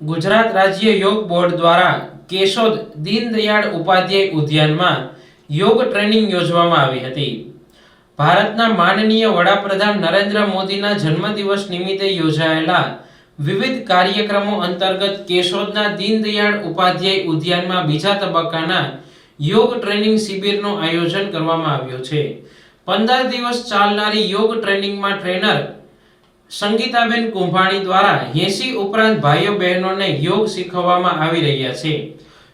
ગુજરાત રાજ્ય યોગ બોર્ડ દ્વારા કેશોદ દીનદયાળ ઉપાધ્યાય ઉદ્યાનમાં યોગ ટ્રેનિંગ યોજવામાં આવી હતી। ભારતના માનનીય વડાપ્રધાન નરેન્દ્ર મોદીના જન્મદિવસ નિમિત્તે યોજાયેલા વિવિધ કાર્યક્રમો અંતર્ગત કેશોદના દીનદયાળ ઉપાધ્યાય ઉદ્યાનમાં બીજા તબક્કાના યોગ ટ્રેનિંગ શિબિરનું આયોજન કરવામાં આવ્યું છે। 15 દિવસ ચાલનારી યોગ ટ્રેનિંગમાં ટ્રેનર સંગીતાબેન કુંભાણી દ્વારા 80 ઉપરાંત ભાઈઓ બહેનોને યોગ શીખવવામાં આવી રહ્યા છે।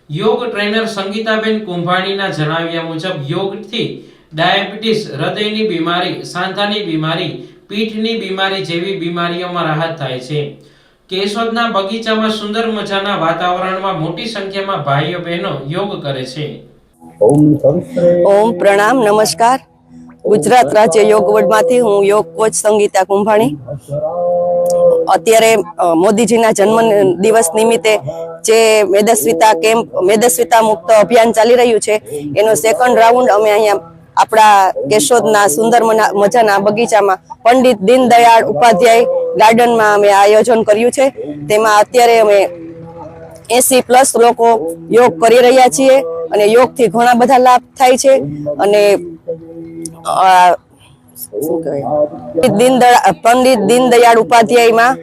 યોગ ટ્રેનર સંગીતાબેન કુંભાણીના જણાવ્યા મુજબ યોગથી ડાયાબિટીસ, હૃદયની બીમારી, સાંધાની બીમારી, પીઠની બીમારી જેવી બીમારીઓમાં રાહત થાય છે। કેશોદના બગીચામાં સુંદર મજાના વાતાવરણમાં મોટી સંખ્યામાં ભાઈઓ બહેનો યોગ કરે છે। ओम प्रणाम नमस्कार। गुजरात राज्य योग बोर्ड मांथी हूँ योग कोच संगीता कुंभाणी। अत्यारे मोदीजीना जन्म दिवस निमित्ते जे मेदस्विता मुक्त अभियान चाली रह्यु छे एनो सेकंड राउंड अमे अहींया आपड़ा केशोदना सुंदर मजाना बगीचामां पंडित दीनदयाळ उपाध्याय गार्डनमां अमे आयोजन कर्युं छे। तेमां अत्यारे अमे 80+ लोको योग करी रह्या छीए અને યોગથી ઘણા બધા લાભ થાય છે। અને પંડિત દીનદયાળ ઉપાધ્યાયમાં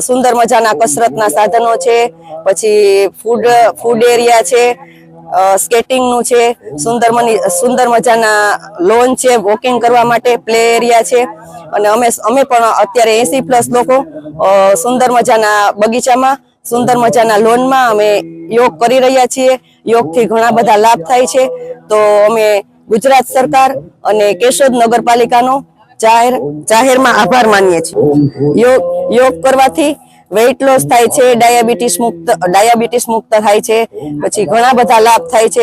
સુંદર મજાના કસરતના સાધનો છે, પછી ફૂડ એરિયા છે, સ્કેટિંગનું છે, સુંદર મજાના લોન છે, વોકિંગ કરવા માટે પ્લે એરિયા છે। અને અમે પણ અત્યારે 80+ લોકો સુંદર મજાના બગીચામાં સુંદર મજાના લોનમાં અમે યોગ કરી રહ્યા છીએ। યોગથી ઘણા બધા લાભ થાય છે। તો અમે ગુજરાત સરકાર અને કેશોદ નગરપાલિકાનો જાહેરમાં આભાર માનીએ છીએ। યોગ કરવાથી વેઇટ લોસ થાય છે, ડાયાબિટીસ મુક્ત થાય છે, પછી ઘણા બધા લાભ થાય છે।